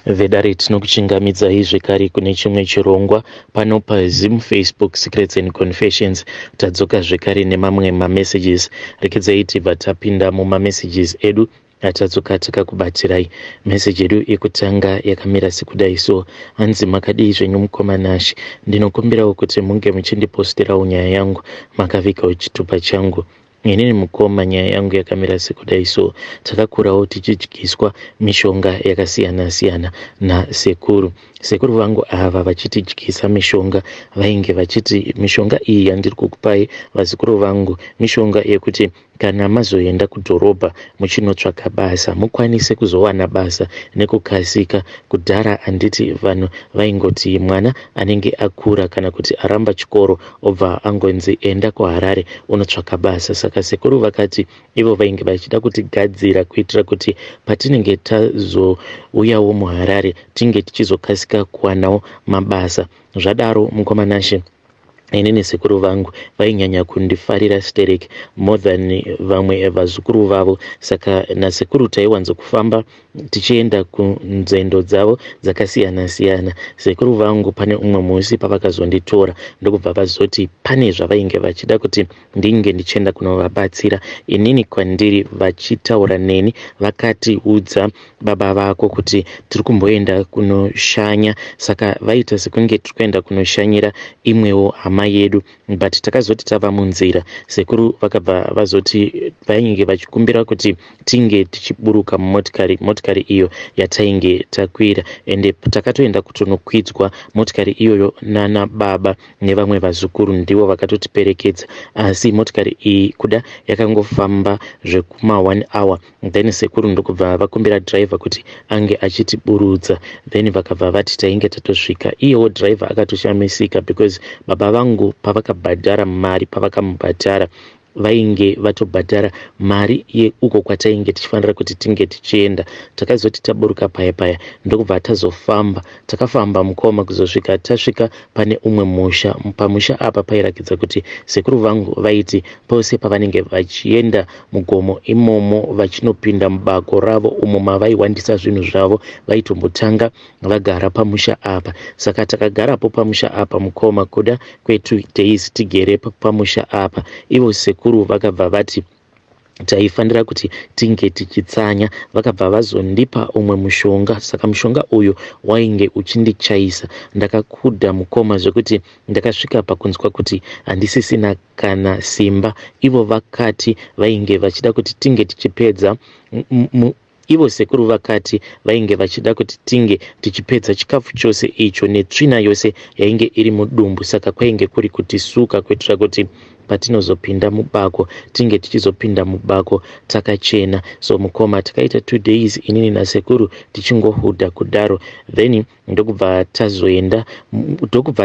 Vedare tinokuchingamidza zvekare kune chimwe chirongwa pano paZim Facebook Secrets and Confessions. Tadzoka zvekare nemamwe messages. Rekedzai tibva tapinda mumamessages edu atadzoka takakubatirai. Message yedu yekutanga yakamira sekudai so: hanzi makadii zvenyu mukomanashi, ndinokumbirawo kuti munge muchindiposterawo nyaya yangu makavikawo chitupa changu. Inini mukoma nyaya yangu yakamira sekudai so: takakurawo tichidyiswa mishonga yakasiyana siyana nasekuru. Sekuru vangu ava vachitidyisa mishonga vainge vachiti mishonga iyi yandiri kukupai vazukuru vangu mishonga yekuti kana mazoenda kudhorobha muchinotsvaka basa mukwanise kuzowana basa nekukasika. Kudhara anditi vanhu vaingoti mwana anenge akura kana kuti aramba chikoro obva angonzi enda kuHarare unotsvaka basa. Saka sekuru vakati ivo vainge vachida kutigadzira kuitira kuti patinenge tazouyawo muHarare tinge tichizokasika kuwanawo mabasa. Zvadaro mukomanashi inini sekuru vangu vainyanya kundifarira stereki more than vamwe vazukuru vavo. Saka nasekuru taiwanza kufamba tichienda kunzendo dzavo dzakasiyana siyana. Sekuru vangu pane umwe musi pavakazonditora ndokubva vazoti pane zvavainge vachida kuti ndinge ndichienda kunovabatsira. Inini kwandiri vachitaura neni vakati udza baba vako kuti tiri kumboenda kunoshanya. Saka vaita sekunge tiri kuenda kunoshanyira imwewo hama yedu, but takazoti tava munzira. Sekuru vakabva vazoti vainge vachikumbira kuti tinge tichiburuka motikari iyo yatainge takwira, ende takatoenda kutonokwidzwa motikari iyoyo nana baba nevamwe vazukuru ndivo vakatotiperekedza. Asi motikari iyi kuda yakangofamba zvekuma 1 hour, then sekuru ndokubva vakumbira driver kuti ange achitiburudza. Then vakabva vati tainge tatosvika. Iyewo driver akatoshamisika because baba vangu pavakabhadhara mari pavakamubhadhara vainge vatobhadhara mari yeuko kwatainge tichifanira kuti tinge tichienda. Takazoti taburuka paya ndokubva tazofamba. Takafamba mukoma kuzosvika tasvika pane umwe musha. Pamusha apa pairakidza kuti sekuru vangu vaiti pose pavanenge vachienda mugomo imomo vachinopinda mubako ravo umo mavaiwandisa zvinhu zvavo vaitombotanga vagara pamusha apa. Saka takagarapo pamusha apa mukoma kuda kwe2 days tigerepo pamusha apa. Ivo sekuru vakabva vati taifanira kuti tinge tichitsanya. Vakabva vazondipa umwe mushonga. Saka mushonga uyu wainge uchindichaisa. Ndakakudha mukoma zvekuti ndakasvika pakunzwa kuti handisisina kana simba. Ivo vakati vainge vachida kuti tinge tichipedza ivo sekuru vakati vainge vachida kuti tinge tichipedza chikafu chose icho netsvina yose yainge iri mudumbu. Saka kwainge kuri kutisuka kuitira kuti patinozopinda mubako tinge tichizopinda mubako takachena. So mukoma takaita 2 days inini nasekuru tichingohudha kudaro. Then ndokubva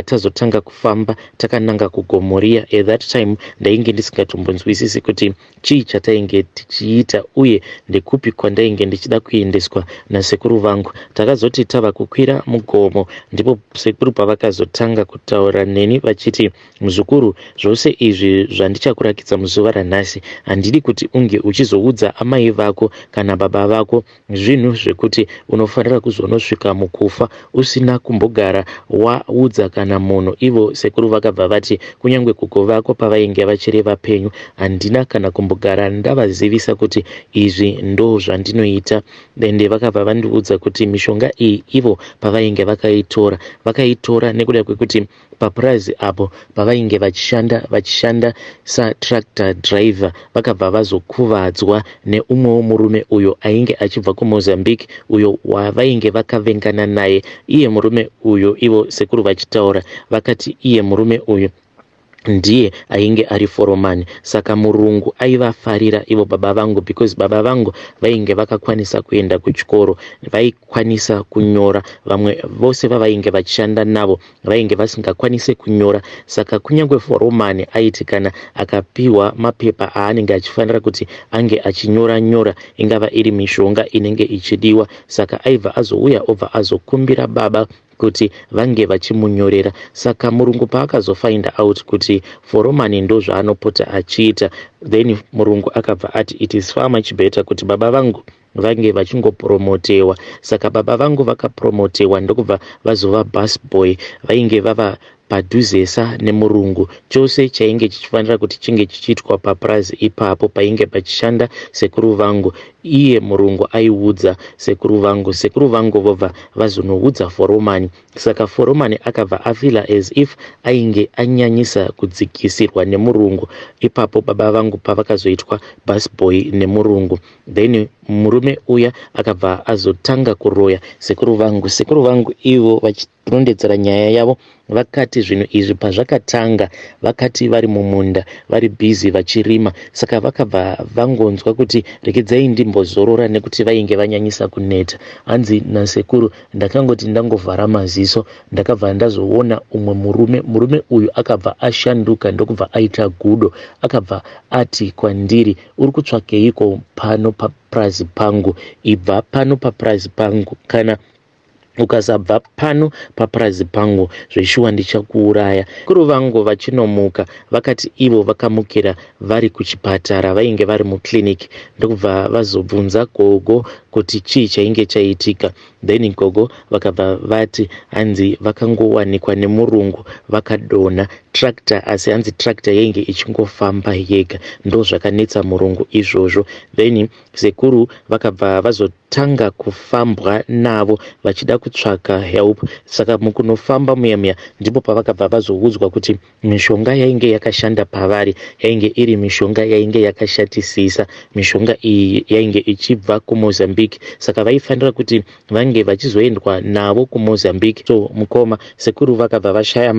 tazotanga kufamba takananga kugomoria. At that time ndainge ndisingatombonzwisisi kuti chii chatainge tichiita uye ndekupi kwandainge ndichida kuendeswa nasekuru vangu. Takazoti tava kukwira mugomo ndipo sekuru pavakazotanga kutaura neni vachiti muzukuru, zvose izvi zvandichakurakidza muzuva ranhasi handidi kuti unge uchizoudza amai vako kana baba vako zvinhu zvekuti unofanira kuzonosvika mukufa usina kumbogara waudza kana munhu. Ivo sekuru vakabva vati kunyange kuko vako pavainge vachiri vapenyu handina kana kumbogara ndavazivisa kuti izvi ndo zvandinoita. Ende vakabva vandiudza kuti mishonga iyi ivo pavainge vakaitora nekuda kwekuti papurazi apo pavainge vachishanda satractor driver vakabva vazokuvadzwa neumwewo murume uyo ainge achibva kuMozambique uyo wavainge vakavengana naye. Iye murume uyo ivo sekuru vachitaura vakati iye murume uyo ndiye ainge ari foromani. Saka murungu aivafarira ivo baba vangu because baba vangu vainge vakakwanisa kuenda kuchikoro, vaikwanisa kunyora. Vamwe vose vavainge vachishanda navo vainge vasingakwanise kunyora. Saka kunyange foromani aiti kana akapihwa mapepa aanenge achifanira kuti ange achinyora ingava iri mishonga inenge ichidiwa. Saka aibva azouya obva azokumbira baba kuti vange vachimunyorera. Saka murungu paakazofind out kuti foromani ndo zvaanopota achiita, then murungu akabva ati it is far much better kuti baba vangu vange vachingopromotewa. Saka baba vangu vakapromotewa ndokubva vazova bus boy, vainge vava padhuzesa nemurungu. Chose chainge chichifanira kuti chinge chichiitwa papurazi ipapo painge pachishanda sekuru vangu, iye murungu aiudza sekuru vangu vobva vazonoudza foromani. Saka foromani akabva afila as if ainge anyanyisa kudzikisirwa nemurungu. Ipapo baba vangu pavakazoitwa bus boy nemurungu, then murume uya akabva azotanga kuroya sekuru vangu ivo vachirondedzera nyaya yavo. Vakati zvinhu izvi pazvakatanga vakati vari mumunda vari busy vachirima, saka vakabva vangonzwa kuti rekedzai ndimbozorora nekuti vainge vanyanyisa kuneta. Hanzi nasekuru ndakangoti ndangovhara maziso ndakabva ndazoona umwe murume uyu akabva ashanduka ndokubva aita gudo. Akabva ati kwandiri, uri kutsvakeiko pano papurazi pangu? Ibva pano papurazi pangu, kana ukasabva pano papurazi pangu zveshuwa ndichakuuraya. Sekuru vangu vachinomuka vakati ivo vakamukira vari kuchipatara, vainge vari muclinic, ndokubva vazobvunza gogo kuti chii chainge chaitika. Then gogo vakabva vati hanzi vakangowanikwa nemurungu vakadona tractor, asi hanzi tractor yainge ichingofamba yega, ndo zvakanetsa murungu izvozvo. Then sekuru vakabva vazotanga kufambwa navo vachida kutsvaka help. Saka mukunofamba muya ndipo pavakabva vazoudzwa kuti mishonga yainge yakashanda pavari yainge iri mishonga yainge yakashatisisa. Mishonga iyi yainge ichibva kuMozambique, saka vaifanira kuti vange vachizoendwa navo kuMozambique. So mukoma sekuru vakabva vashaya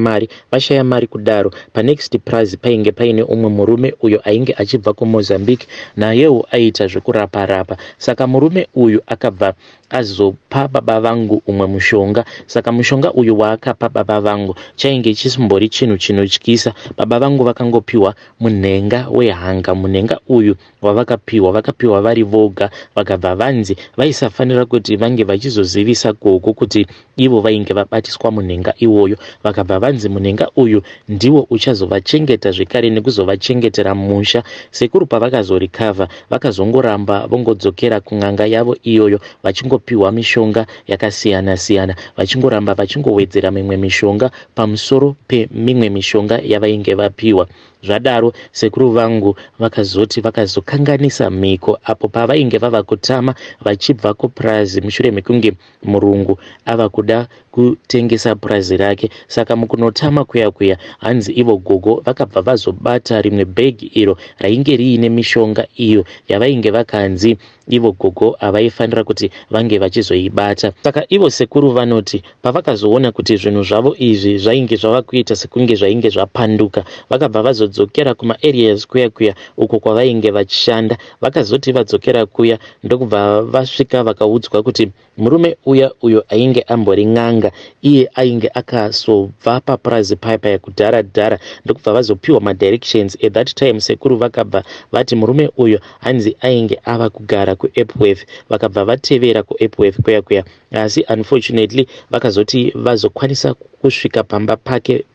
mari kudaro. Panext prize painge paine umwe murume uyo ainge achibva kuMozambique, nayewo aita zvekurapa. Saka murume uyu akabva azopa baba vangu umwe mushonga. Saka mushonga uyu waakapa baba vangu chainge chisimbori chinhu chinotyisa. Baba vangu vakangopiwa munhenga wehanga. Munhenga uyu vakapiwa vari voga, vakabva vanzi vaisafanira kuti vange vachizozivisa gogo kuti ivo vainge vabatiswa munhenga iwoyo. Vakabva vanzi munhenga uyu ndiwo uchazovachengeta zvekare nekuzovachengetera musha. Sekuru pavakazorikavha vakazongoramba vongodzokera kun'anga yavo iyoyo vachingopiwa mishonga yakasiyana, vachingoramba vachingowedzera mimwe mishonga pamusoro pemimwe mishonga yavainge vapiwa. Zvadaro sekuru vangu vakazokanganisa mhiko apo pavainge vava kutama vachibva kupurazi mushure mekunge murungu ava kuda kutengesa purazi rake. Saka mukunotama kuya hanzi ivo gogo vakabva vazobata rimwe bhegi iro rainge riine mishonga iyo yavainge vakanzi ivo gogo havaifanira kuti vange vachizoibata. Saka ivo sekuru vanoti pavakazoona kuti zvinhu zvavo izvi zvainge zvava kuita sekunge zvainge zvapanduka, vakabva vazodzokera kuma-areas kuya uko kwavainge vachishanda. Vakazoti vadzokera kuya ndokubva vasvika vakaudzwa kuti murume uyo ainge ambori n'anga, iye ainge akasobva papurazi paya kudhara, ndokubva vazopiwa madirections. At that time sekuru vakabva vati murume uyo hanzi ainge ava kugara kuEpworth. Vakabva vatevera kuEpworth kuya, asi unfortunately vakazoti vazokwanisa kusvika pamba pake,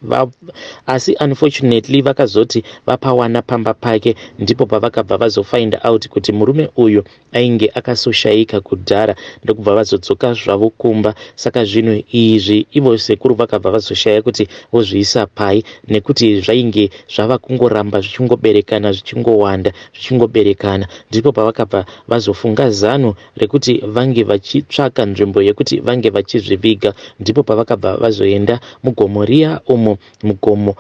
asi unfortunately vakazoti vapawana pamba pake, ndipo pavakabva vazofind out kuti murume uyu ainge akasoshaika kudhara, ndokubva vazodzoka zvavo kumba. Saka zvinhu izvi ivo sekuru vakabva vazoshaya kuti vozviisa pai, nekuti zvainge zvava kungoramba zvichingoberekana zvichingowanda zvichingoberekana. Ndipo pavakabva vazofunga zano rekuti vange vachitsvaka nzvimbo yekuti vange vachizviviga. Ndipo pavakabva vazoenda mugomo riya umo mugomo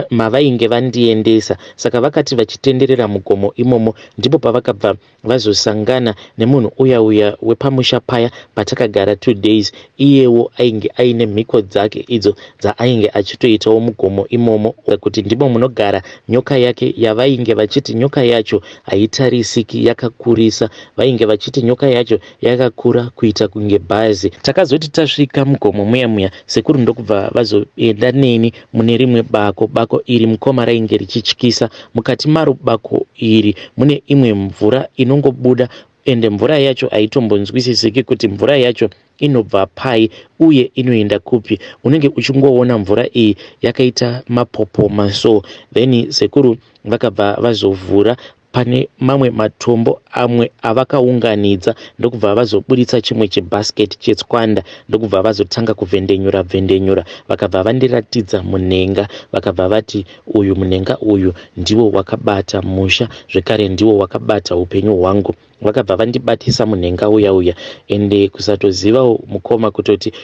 mavainge vandiendesa. Saka vakati vachitenderera mugomo imomo ndipo pavakabva vazosangana nemunhu uya wepamusha paya patakagara 2 days. Iyewo ainge aine mhiko dzake idzo dzaainge achitoitawo mugomo imomo, kuti ndimo munogara nyoka yake yavainge vachiti nyoka yacho haitarisiki, yakakurisa. Vainge vachiti nyoka yacho yakakura kuita kunge bhazi. Takazoti tasvika mugomo muya sekuru ndokubva vazoenda neni mune rimwe bako iri mukoma rainge richityisa. Mukati maro bako iri mune imwe mvura inongobuda, ende mvura yacho haitombonzwisisiki kuti mvura yacho inobva pai uye inoenda kupi. Unenge uchingoona mvura iyi yakaita mapopoma. So then sekuru vakabva vazovhura pane mamwe matombo amwe avakaunganidza ndokubva vazoburitsa chimwe chebasket chetswanda ndokubva vazotanga kuvhendenyura vakabva vandiratidza munhenga vakabva vati uyu munhenga uyu ndiwo wakabata musha zvekare ndiwo wakabata upenyu hwangu. Vakabva vandibatisa munhenga uya ende kusatozivawo mukoma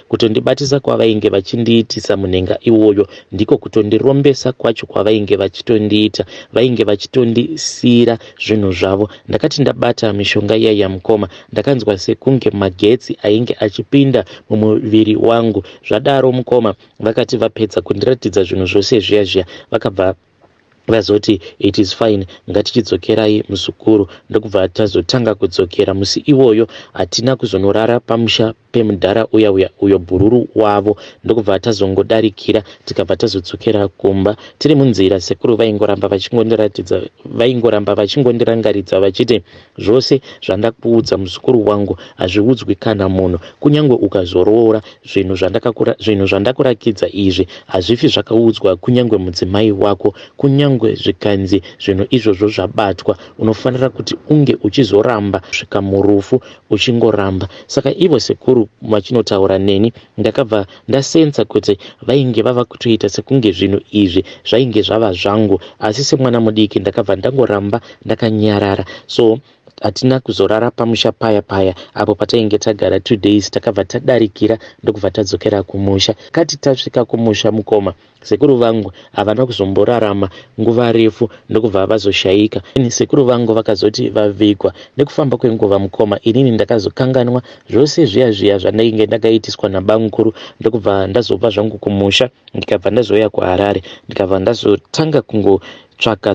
kutondibatisa kwavainge vachindiitisa munhenga iwoyo ndiko kutondirombesa kwacho kwavainge vachitondiita. Vainge vachitondisira zvinhu zvavo. Ndakati ndabata mishonga iya mukoma ndakanzwa sekunge magetsi ainge achipinda mumuviri wangu. Zvadaro mukoma vakati vapedza kundiratidza zvinhu zvose zviya vakabva vazoti it is fine, ngatichidzokerai muzukuru. Ndokubva tazotanga kudzokera musi iwoyo. Hatina kuzonorara pamusha pemudhara uyo bhururu wavo. Ndokubva tazongodarikira tikabva tazodzokera kumba. Tiri munzira sekuru vaingoramba vachingondirangaridza vachiti zvose zvandakuudza muzukuru wangu hazviudzwi kana munhu. Kunyange ukazoroora zvinhu zvandakurakidza izvi hazvifi zvakaudzwa kunyange mudzimai wako. Kunyange zvikanzi zvinhu izvozvo zvabatwa unofanira kuti unge uchizoramba svika murufu uchingoramba. Saka ivo sekuru vachinotaura neni ndakabva ndasenza kuti vainge vava kutoita sekunge zvinhu izvi zvainge zvava zvangu, asi semwana mudiki ndakabva ndangoramba ndakanyarara. So hatina kuzorara pamusha paya apo patainge tagara 2 days. Takabva tadarikira ndokubva tadzokera kumusha. Kati tasvika kumusha mukoma sekuru vangu havana kuzomborarama nguva refu ndokubva vazoshayika. Sekuru vangu vakazoti vavigwa nekufamba kwenguva mukoma. Inini ndakazokanganwa zvose zviya zvandainge ndakaitiswa nabamukuru. Ndokubva ndazobva zvangu kumusha ndikabva ndazoya kuHarare. Ndikabva ndazotanga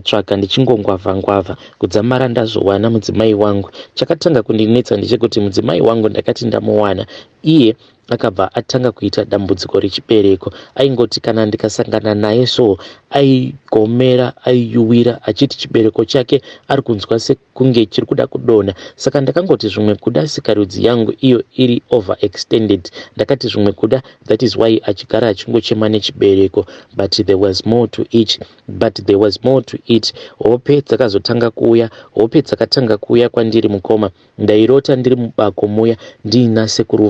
tsvaka ndichingongwavha kudzamara ndazowana mudzimai wangu. Chakatanga kundinetsa ndechekuti mudzimai wangu ndakati ndamuwana iye akabva atanga kuita dambudziko rechibereko. Aingoti kana ndikasangana naye so aigomera aiyuwira achiti chibereko chake ari kunzwa sekunge chiri kuda kudonha. Saka ndakangoti zvimwe kuda sikarudzi yangu iyo iri overextended. Ndakati zvimwe kuda that is why achigara achingochema nechibereko. But there was more to it. Hope dzakazotanga kuuya. Hope dzakatanga kuuya kwandiri mukoma. Ndairota ndiri mubako muya ndiina sekuru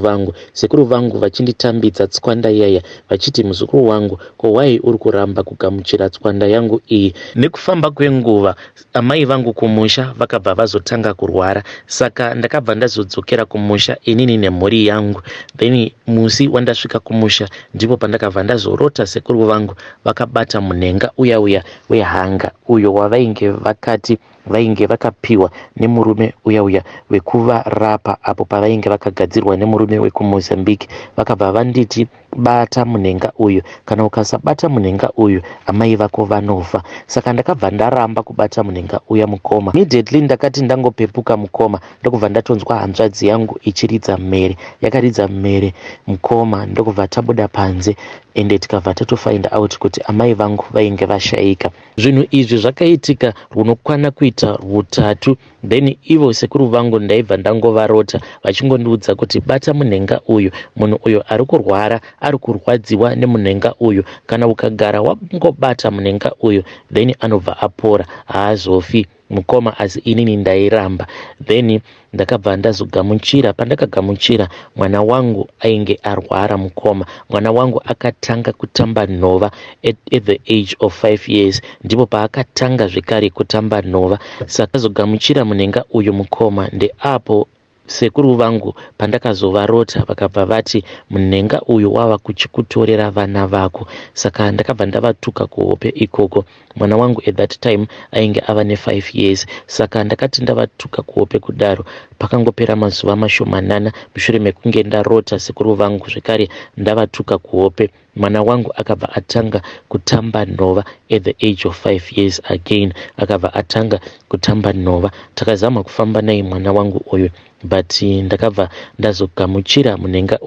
vangu vachinditambidza tswanda yaya vachiti muzukuru wangu ko wai uri kuramba kugamuchira tswanda yangu iyi. Nekufamba kwenguva amai vangu kumusha vakabva vazotanga kurwara. Saka ndakabva ndazodzokera kumusha inini nemhuri yangu. Then musi wandasvika kumusha ndipo pandakabva ndazorota sekuru vangu vakabata munhenga uya wehanga uyo wavainge vakati vainge vakapihwa nemurume uya wekuvarapa apo pavainge vakagadzirwa nemurume wekuMozambique. Vakabva vanditi bata munhenga uyu, kana ukasabata munhenga uyu amai vako vanofa. Saka ndakabva ndaramba kubata munhenga uya mukoma. Immediately ndakati ndangopepuka mukoma ndokubva ndatonzwa hanzvadzi yangu ichiridza mhere. Yakaridza mhere mukoma ndokubva tabuda panze ende tikabva tatofind out kuti amai vangu vainge vashayika. Zvinhu izvi zvakaitika runokwana kuita rutatu. Then ivo sekuru vangu ndaibva ndangovarota vachingondiudza kuti bata munhenga uyu, munhu uyo ari kurwara ari kurwadziwa nemunhenga uyu. Kana ukagara wangobata munhenga uyu then anobva apora, haazofi mukoma. Asi inini ndairamba. Then ndakabva ndazogamuchira. Pandakagamuchira mwana wangu ainge arwara mukoma. Mwana wangu akatanga kutamba nhova at the age of 5 years. Ndipo paakatanga zvekare kutamba nhova. Saka zogamuchira munhenga uyu mukoma. Ndeapo sekuru vangu pandakazovarota vakabva vati munhenga uyu wava kuchikutorera vana vako. Saka ndakabva ndavatuka kuhope ikoko. Mwana wangu at that time ainge ava ne5 years. Saka ndakati ndavatuka kuhope kudaro. Pakangopera mazuva mashomanana mushure mekunge ndarota sekuru vangu zvekare ndavatuka kuhope. Mwana wangu akabva atanga kutamba nhova at the age of 5 years again. Akabva atanga kutamba nhova. Takazama kufamba naye mwana wangu uyu, but ndakabva ndazogamuchira munhenga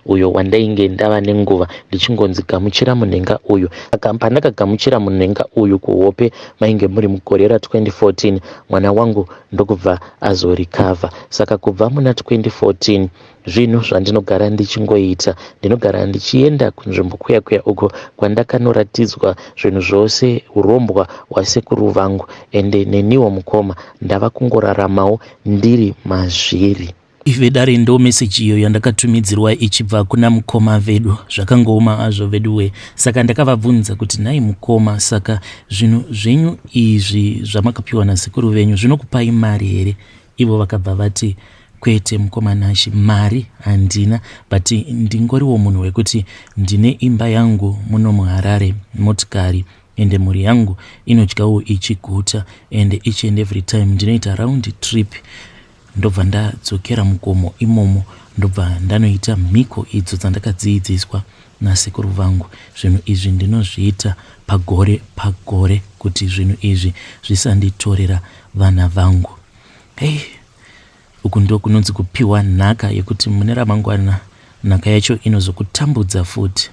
uyo wandainge ndava nenguva ndichingonzi gamuchira munhenga uyu. Pandakagamuchira munhenga uyu kuhope mainge muri mugore ra2014 mwana wangu ndokubva azorikavha. Saka kubva muna 2014 zvinhu zvandinogara ndichingoita. Ndinogara ndichienda kunzvimbo kuya uko kwandakanoratidzwa zvinhu zvose urombwa hwasekuru vangu, ende neniwo mukoma ndava kungoraramawo ndiri mazviri. Ive dare ndo meseji iyo yandakatumidzirwa ichibva kuna mukoma vedu. Zvakangooma azvo veduwe. Saka ndakavabvunza kuti nai mukoma, saka zvinhu zvenyu izvi zvamakapiwa nasekuru venyu zvinokupai mari here? Ivo vakabva vati kwete mukoma Nashi, mari handina, but ndingoriwo munhu wekuti ndine imba yangu muno muHarare, motikari, ende mhuri yangu inodyawo ichiguta, and each and every time ndinoita round trip ndobva ndadzokera mugomo imomo, ndobva ndanoita mhiko idzo dzandakadzidziswa nasekuru vangu. Zvinhu izvi ndinozviita pagore kuti zvinhu izvi zvisanditorera vana vangu. Uku ndo kunonzi kupiwa nhaka yekuti mune ramangwana nhaka yacho inozokutambudza futi.